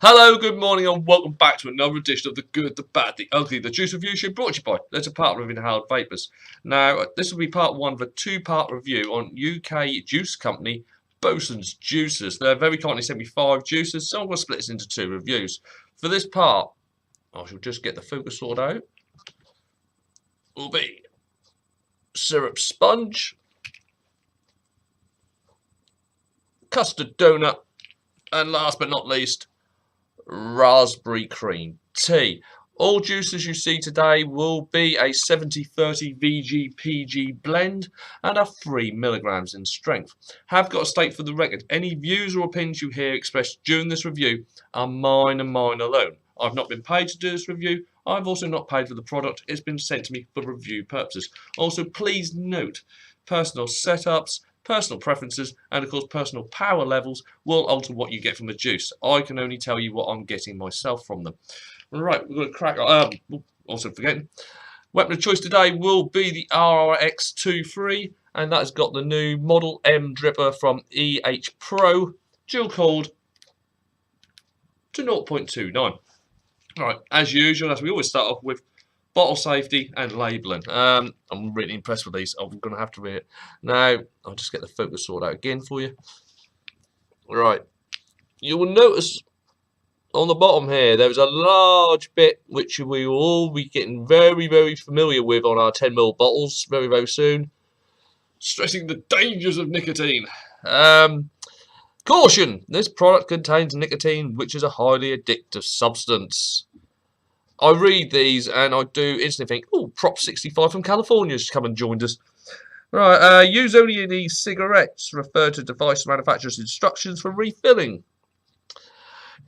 Hello, good morning, and welcome back to another edition of the Good, the Bad, the Ugly, the Juice Review Show, brought to you by Letter Part of Inhaled Vapors. Now, this will be part one of a two-part review on UK juice company Bosun's juices. They're very kindly sent me 5 juices, so I'm going to split this into 2 reviews. For this part, I shall just get the focus sorted out. Will be syrup sponge, custard donut, and last but not least, raspberry cream tea. All juices you see today will be a 70-30 VG-PG blend and are 3 milligrams in strength. Have got to state for the record, any views or opinions you hear expressed during this review are mine and mine alone. I've not been paid to do this review. I've also not paid for the product. It's been sent to me for review purposes. Also, please note, personal setups, personal preferences, and of course personal power levels will alter what you get from the juice. I can only tell you what I'm getting myself from them. Right, we're going to crack also forgetting. Weapon of choice today will be the RRX23, and that has got the new Model M dripper from EH Pro, dual cooled to 0.29. Alright, as usual, as we always start off with, bottle safety and labelling. I'm really impressed with these. I'm going to have to read it. Now, I'll just get the focus sorted out again for you. Right. You will notice on the bottom here, there is a large bit which we will all be getting very, very familiar with on our 10ml bottles very, very soon. Stressing the dangers of nicotine. Caution! This product contains nicotine, which is a highly addictive substance. I read these and I do instantly think, oh, Prop 65 from California's come and joined us. Right, use only in e-cigarettes. Refer to device manufacturer's instructions for refilling.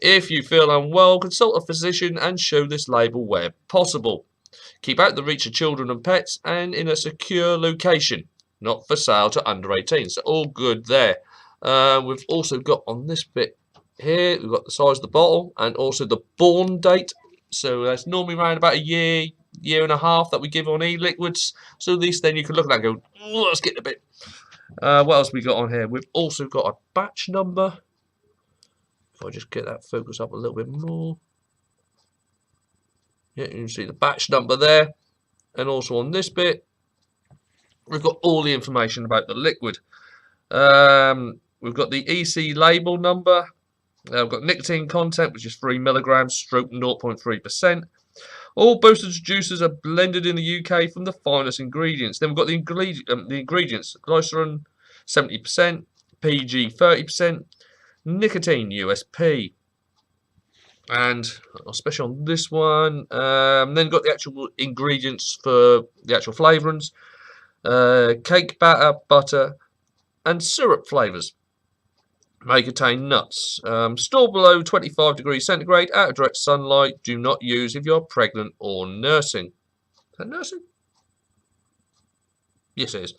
If you feel unwell, consult a physician and show this label where possible. Keep out the reach of children and pets and in a secure location. Not for sale to under 18. So all good there. We've also got on this bit here, we've got the size of the bottle and also the born date. So that's normally around about a year and a half that we give on e-liquids. So at least then you can look at that and go, let's get a bit. What else we got on here? We've also got a batch number. If I just get that focus up a little bit more. Yeah, you can see the batch number there. And also on this bit, we've got all the information about the liquid. We've got the EC label number. We've got nicotine content, which is 3 milligrams, stroke 0.3%. All Bosun's juices are blended in the UK from the finest ingredients. Then we've got the ingredients: glycerin 70%, PG 30%, nicotine USP. And especially on this one, then got the actual ingredients for the actual flavourings: cake batter, butter, and syrup flavours. May contain nuts. Store below 25 degrees centigrade, out of direct sunlight. Do not use if you're pregnant or nursing. Is that nursing? Yes, it is.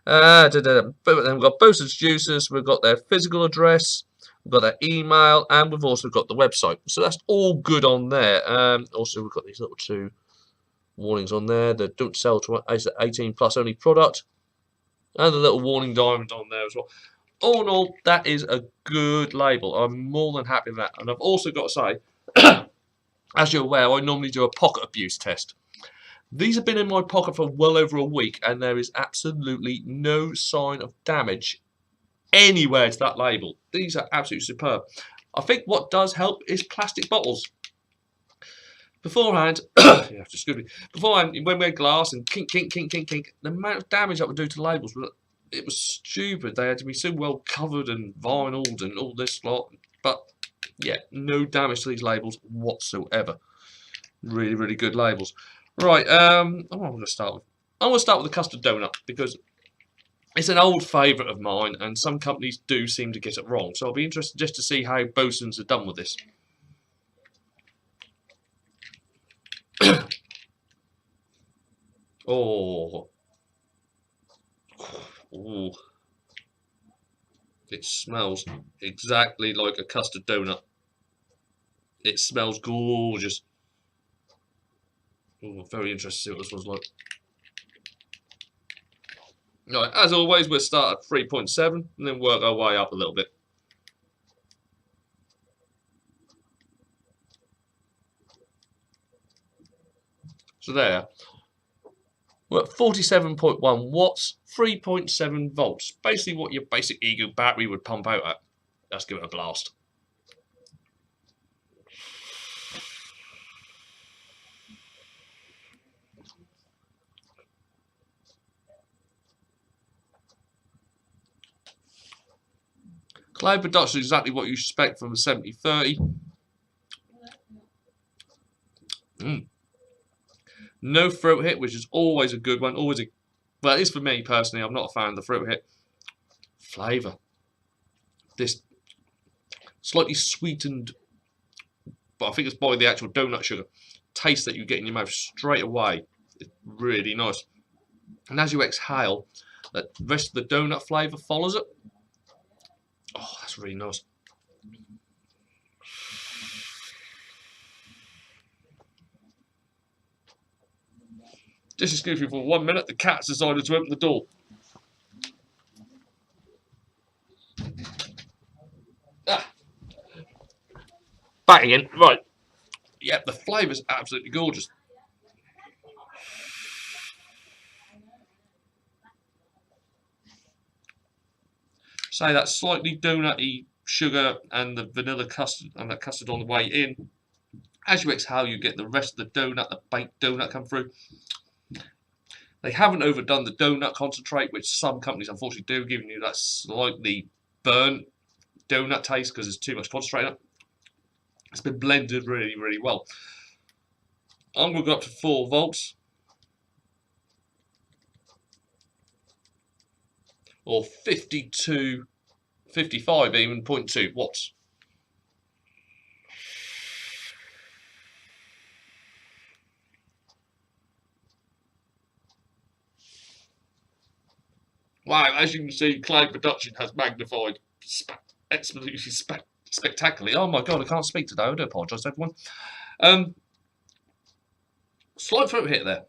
But then we've got Bosun's juices. We've got their physical address. We've got their email, and we've also got the website. So that's all good on there. Also, we've got these little 2 warnings on there that don't sell to 18 plus only product, and the little warning diamond on there as well. All in all, that is a good label. I'm more than happy with that. And I've also got to say, as you're aware, I normally do a pocket abuse test. These have been in my pocket for well over a week, and there is absolutely no sign of damage anywhere to that label. These are absolutely superb. I think what does help is plastic bottles. Beforehand, beforehand, when we had glass and kink, the amount of damage that would do to labels, it was stupid. They had to be so well covered and vinyled and all this lot. But yeah, no damage to these labels whatsoever. Really, really good labels. Right, what am I going to start with? I'm going to start with the custard donut because it's an old favourite of mine, and some companies do seem to get it wrong. So I'll be interested just to see how Bosun's are done with this. Oh. Ooh. It smells exactly like a custard donut. It smells gorgeous. Ooh, very interested to see what this one's like. Right, as always, we'll start at 3.7 and then work our way up a little bit. So there. We're at 47.1 watts, 3.7 volts. Basically what your basic Ego battery would pump out at. Let's give it a blast. Cloud production is exactly what you expect from a 7030. No throat hit, which is always a good one. Always a, well, at least for me personally, I'm not a fan of the throat hit. Flavour. This slightly sweetened, but I think it's by the actual donut sugar. Taste that you get in your mouth straight away. It's really nice. And as you exhale, the rest of the donut flavour follows it. Oh, that's really nice. Just excuse me for 1 minute. The cat's decided to open the door. Back again. Right. Yep, the flavour's absolutely gorgeous. Say that slightly donutty sugar and the vanilla custard and that custard on the way in. As you exhale, you get the rest of the donut, the baked donut, come through. They haven't overdone the donut concentrate, which some companies unfortunately do, giving you that slightly burnt donut taste because there's too much concentrate in it. It's been blended really, really well. I'm going to go up to 4 volts. Or 52, 55 even, 0.2 watts. Wow, as you can see, cloud production has magnified absolutely spectacularly. Oh my god, I can't speak today. I do apologise, everyone. Slight throat hit there.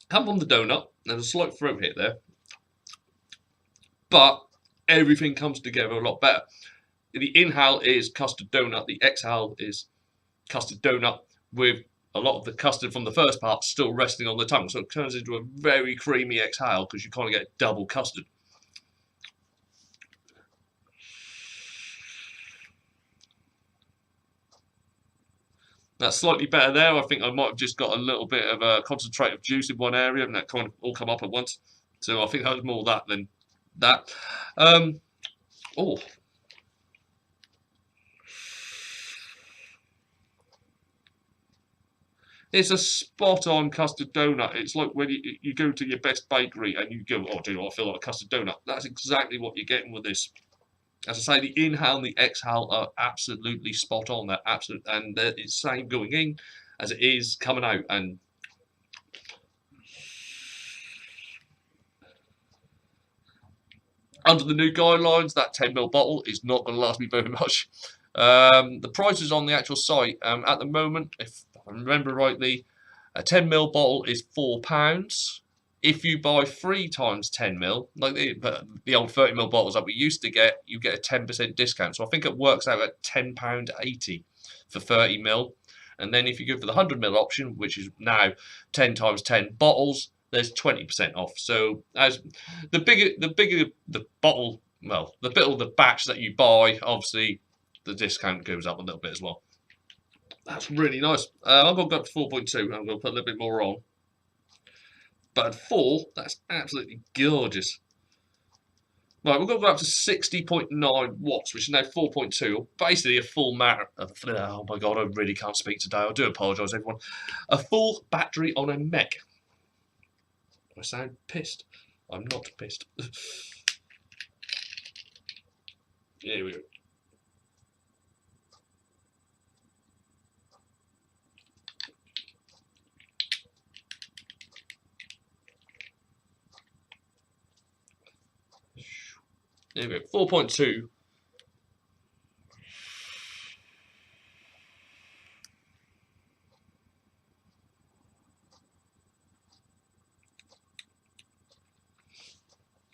Come on the donut, there's a slight throat hit there. But everything comes together a lot better. The inhale is custard donut, the exhale is custard donut with a lot of the custard from the first part still resting on the tongue. So it turns into a very creamy exhale because you kind of get double custard. That's slightly better there. I think I might have just got a little bit of a concentrate of juice in one area and that kind of all come up at once. So I think that was more that than that. Oh. It's a spot-on custard donut. It's like when you go to your best bakery and you go, oh, do you know what, I feel like a custard donut. That's exactly what you're getting with this. As I say, the inhale and the exhale are absolutely spot on. They're absolute, and it's the same going in as it is coming out. And under the new guidelines, that 10ml bottle is not going to last me very much. The prices on the actual site at the moment, if I remember rightly, a 10ml bottle is £4. If you buy 3 times 10ml, like the old 30ml bottles that we used to get, you get a 10% discount. So I think it works out at £10.80 for 30ml. And then if you go for the 100ml option, which is now 10 times 10 bottles, there's 20% off. So as the bigger the bottle, well, the bit of the batch that you buy, obviously the discount goes up a little bit as well. That's really nice. I'm going to go up to 4.2. I'm going to put a little bit more on. But at 4, that's absolutely gorgeous. Right, we're going to go up to 60.9 watts, which is now 4.2, or basically a full oh my god, I really can't speak today. I do apologise, everyone. A full battery on a mech. I sound pissed. I'm not pissed. Here we go. There we go, 4.2.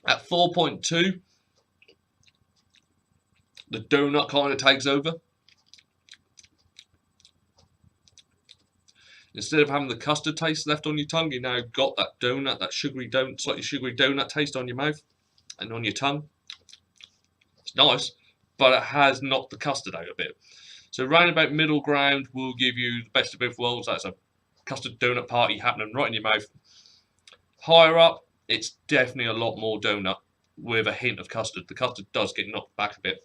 At 4.2, the donut kind of takes over. Instead of having the custard taste left on your tongue, you now got that donut, that sugary donut, slightly sugary donut taste on your mouth and on your tongue. It's nice, but it has knocked the custard out a bit. So roundabout middle ground will give you the best of both worlds. That's a custard donut party happening right in your mouth. Higher up, it's definitely a lot more donut with a hint of custard. The custard does get knocked back a bit.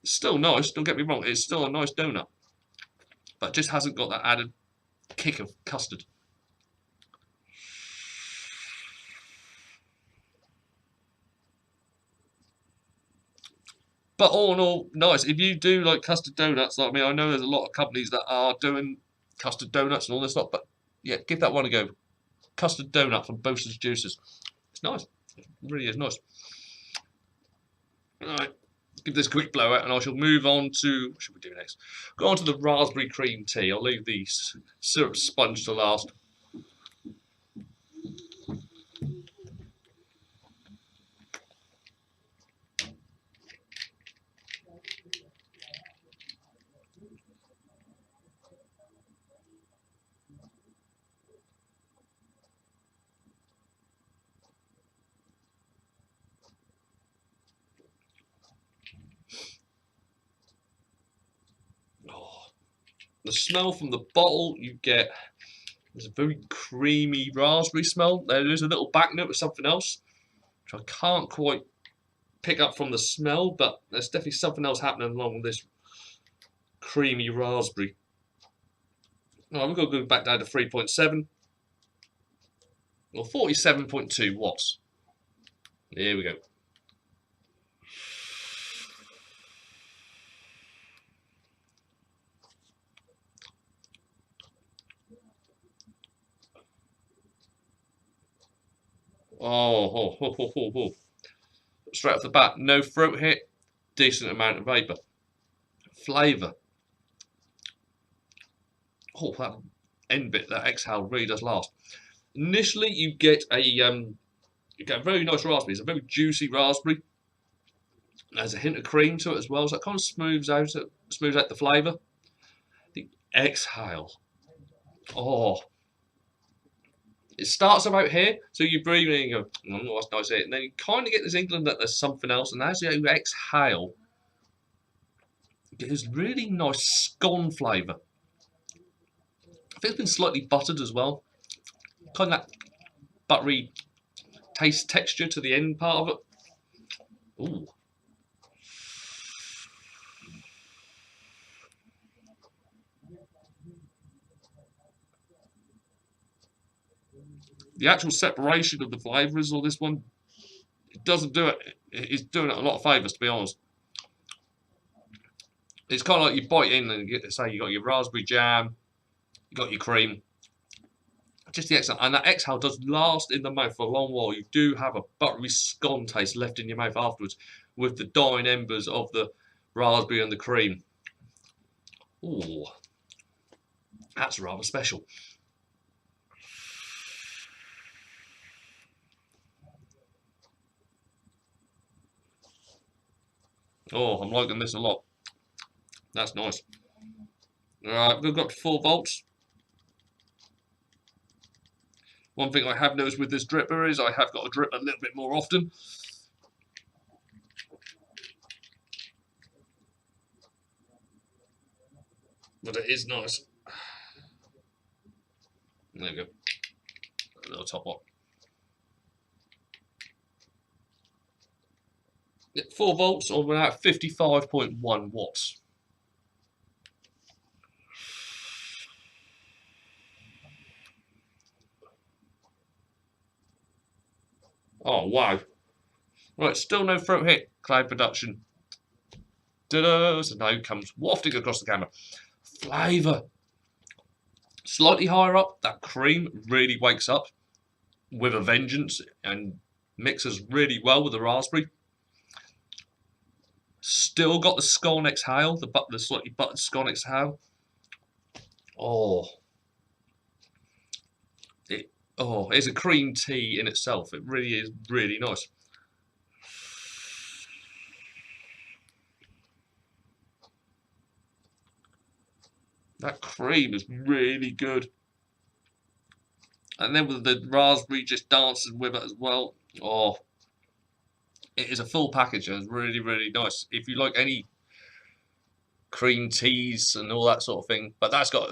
It's still nice, don't get me wrong, it's still a nice donut. But it just hasn't got that added kick of custard. But all in all, nice. If you do like custard donuts like me, I know there's a lot of companies that are doing custard donuts and all this stuff, but yeah, give that one a go. Custard donut from Bosun's Juices. It's nice. It really is nice. Alright, give this a quick blowout and I shall move on to, what should we do next? Go on to the raspberry cream tea. I'll leave the syrup sponge to last. The smell from the bottle you get is a very creamy raspberry smell. There is a little back note of something else, which I can't quite pick up from the smell, but there's definitely something else happening along with this creamy raspberry. Alright, we've got to go back down to 3.7 or 47.2 watts. Here we go. Oh. Straight off the bat, no throat hit, decent amount of vapour. Flavour. Oh, that end bit, that exhale really does last. Initially, you get a very nice raspberry. It's a very juicy raspberry. There's a hint of cream to it as well, so it kind of smooths out the flavour. The exhale. Oh. It starts about here, so you're breathing and you go, oh, that's nice here. And then you kind of get this inkling that there's something else, and as you exhale, you get this really nice scone flavour. I think it's been slightly buttered as well. Kind of that buttery taste texture to the end part of it. Ooh. The actual separation of the flavours on this one, it doesn't do it. It's doing it a lot of favours, to be honest. It's kind of like you bite in and say you got your raspberry jam, you got your cream. Just the exhale, and that exhale does last in the mouth for a long while. You do have a buttery scone taste left in your mouth afterwards, with the dying embers of the raspberry and the cream. Ooh, that's rather special. Oh, I'm liking this a lot. That's nice. Alright, we've got to 4 volts. One thing I have noticed with this dripper is I have got to drip a little bit more often. But it is nice. There we go. A little top one. 4 volts or about 55.1 watts. Oh, wow. Right, still no throat hit. Cloud production. Ta-da! So now it comes wafting across the camera. Flavour. Slightly higher up, that cream really wakes up with a vengeance and mixes really well with the raspberry. Still got the scone exhale, the slightly buttered scone exhale. Oh. It's a cream tea in itself. It really is really nice. That cream is really good. And then with the raspberry just dancing with it as well. Oh, it is a full package. It's really, really nice. If you like any cream teas and all that sort of thing, but that's got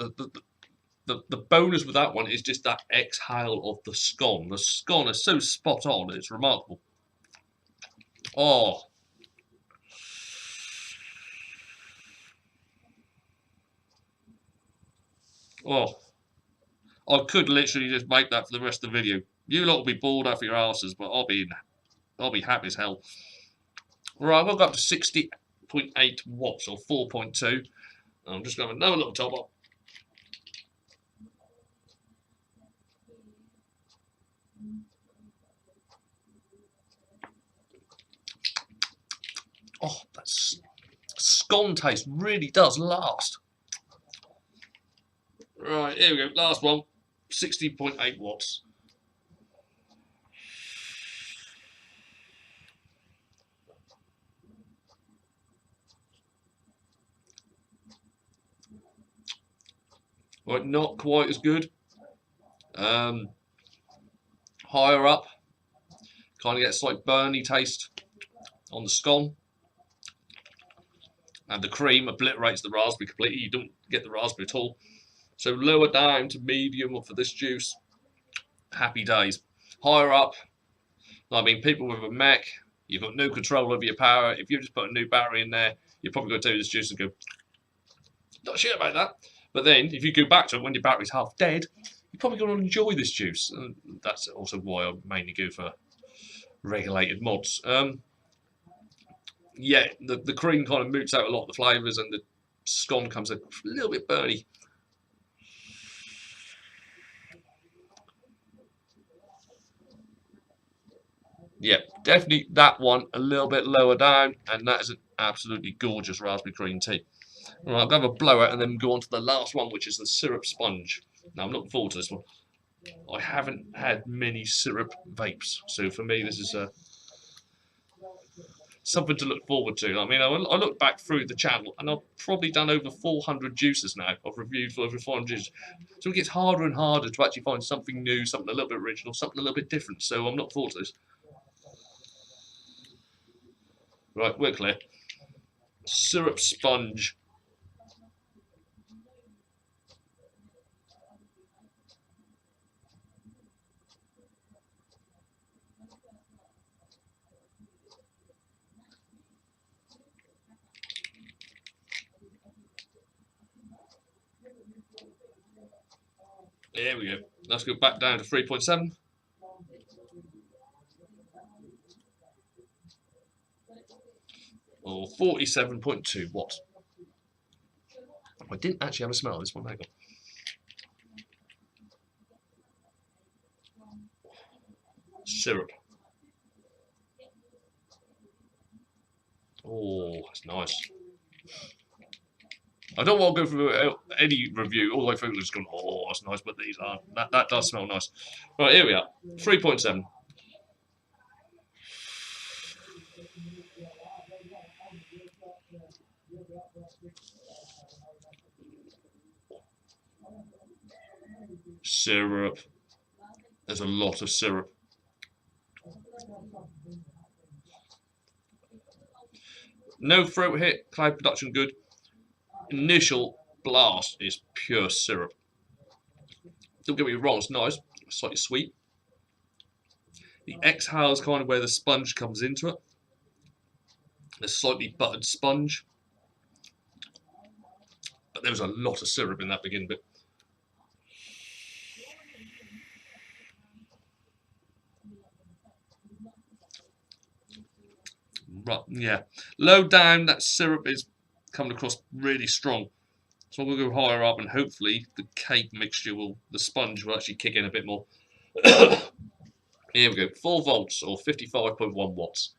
the bonus with that one is just that exhale of the scone. The scone is so spot on. It's remarkable. Oh. Oh. I could literally just make that for the rest of the video. You lot will be bored out of your asses, but I'll be happy as hell. Right, we'll go up to 60.8 watts or 4.2. I'm just going to have another little top up. Oh, that scone taste really does last. Right, here we go. Last one. 60.8 watts. Right, not quite as good. Higher up, kind of get a slight burny taste on the scone. And the cream obliterates the raspberry completely. You don't get the raspberry at all. So lower down to medium for this juice. Happy days. Higher up, I mean, people with a Mac, you've got no control over your power. If you just put a new battery in there, you're probably going to take this juice and go, not sure about that. But then, if you go back to it when your battery's half dead, you're probably going to enjoy this juice. And that's also why I mainly go for regulated mods. Yeah, the cream kind of moots out a lot of the flavours, and the scone comes a little bit burny. Yeah, definitely that one a little bit lower down, and that is an absolutely gorgeous raspberry cream tea. All right, I'll have a blowout and then go on to the last one, which is the syrup sponge. Now, I'm looking forward to this one. I haven't had many syrup vapes, so for me, this is something to look forward to. I mean, I look back through the channel, and I've probably done over 400 juices now. I've reviewed for over 400 juices. So it gets harder and harder to actually find something new, something a little bit original, something a little bit different. So I'm looking forward to this. Right, we're clear. Syrup sponge. There we go. Let's go back down to 3.7. Or 47.2 watts. I didn't actually have a smell of this one. Hang on. Syrup. Oh, that's nice. I don't want to go through any review all the way through just going, oh, that's nice, but these aren't. That does smell nice. Right, here we are. 3.7. Syrup. There's a lot of syrup. No throat hit, cloud production good. Initial blast is pure syrup. Don't get me wrong, it's nice, slightly sweet. The exhale is kind of where the sponge comes into it. A slightly buttered sponge. But there was a lot of syrup in that beginning bit. Right, yeah. Low down, that syrup is coming across really strong. So we'll go higher up, and hopefully the cake mixture the sponge will actually kick in a bit more. Here we go, 4 volts or 55.1 watts.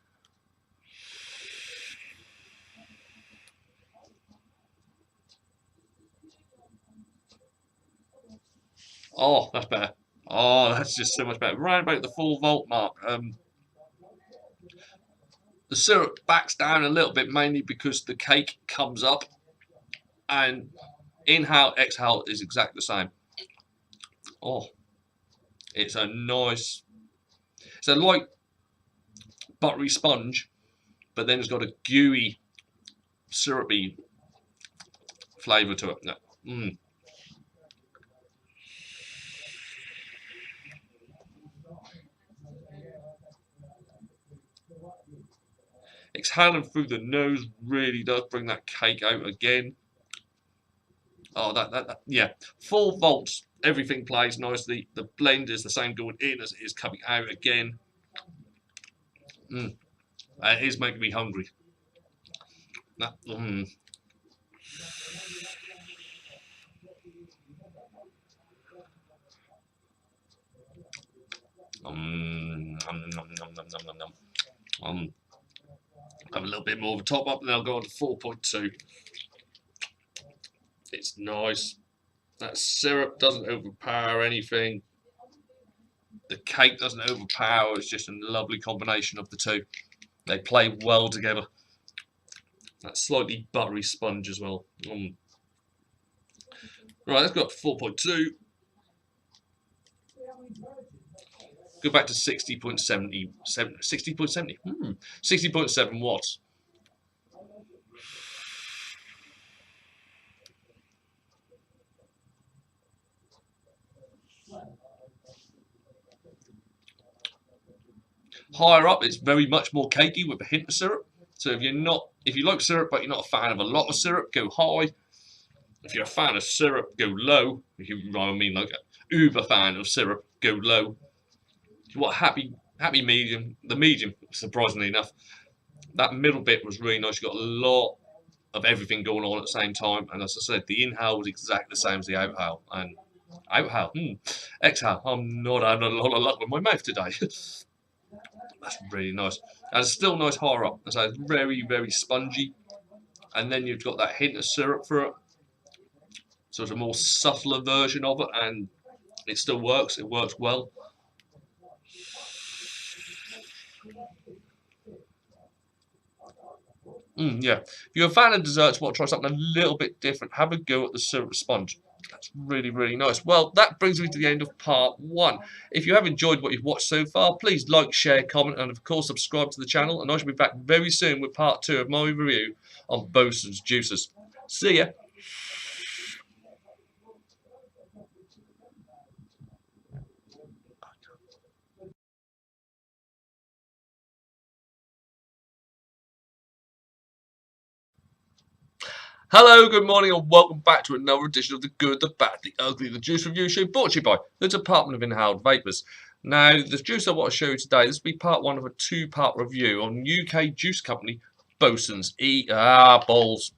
Oh, that's better. Oh, that's just so much better. Right about the 4 volt mark. The syrup backs down a little bit, mainly because the cake comes up, and Inhale, exhale is exactly the same. Oh, it's a light buttery sponge, but then it's got a gooey, syrupy flavour to it. No. Exhaling through the nose really does bring that cake out again. Oh, yeah. 4 volts, everything plays nicely. The blend is the same going in as it is coming out again. It is making me hungry. Have a little bit more of a top up, and then I'll go on to 4.2. It's nice. That syrup doesn't overpower anything. The cake doesn't overpower. It's just a lovely combination of the two. They play well together. That slightly buttery sponge as well. Right, let's go up to 4.2. Go back to 60.70. 60.70. 60.7 watts. Higher up, it's very much more cakey with a hint of syrup. So if you like syrup but you're not a fan of a lot of syrup, go high. If you're a fan of syrup, go low. If you like a uber fan of syrup, go low. If you want happy medium, the medium, surprisingly enough, that middle bit was really nice. You got a lot of everything going on at the same time, and as I said, the inhale was exactly the same as the outhale. And outhale, exhale. I'm not having a lot of luck with my mouth today. That's really nice. And it's still nice higher up. So it's very, very spongy. And then you've got that hint of syrup for it. So it's a more subtler version of it, and it still works. It works well. Yeah. If you're a fan of desserts, want to try something a little bit different, have a go at the syrup sponge. That's really, really nice. Well, that brings me to the end of part 1. If you have enjoyed what you've watched so far, please like, share, comment, and of course subscribe to the channel. And I shall be back very soon with part 2 of my review on Bosun's juices. See ya. Hello, good morning, and welcome back to another edition of The Good, The Bad, The Ugly, The Juice Review Show, brought to you by the Department of Inhaled Vapours. Now, the juice I want to show you today, this will be part 1 of a 2-part review on UK juice company Bosun's balls.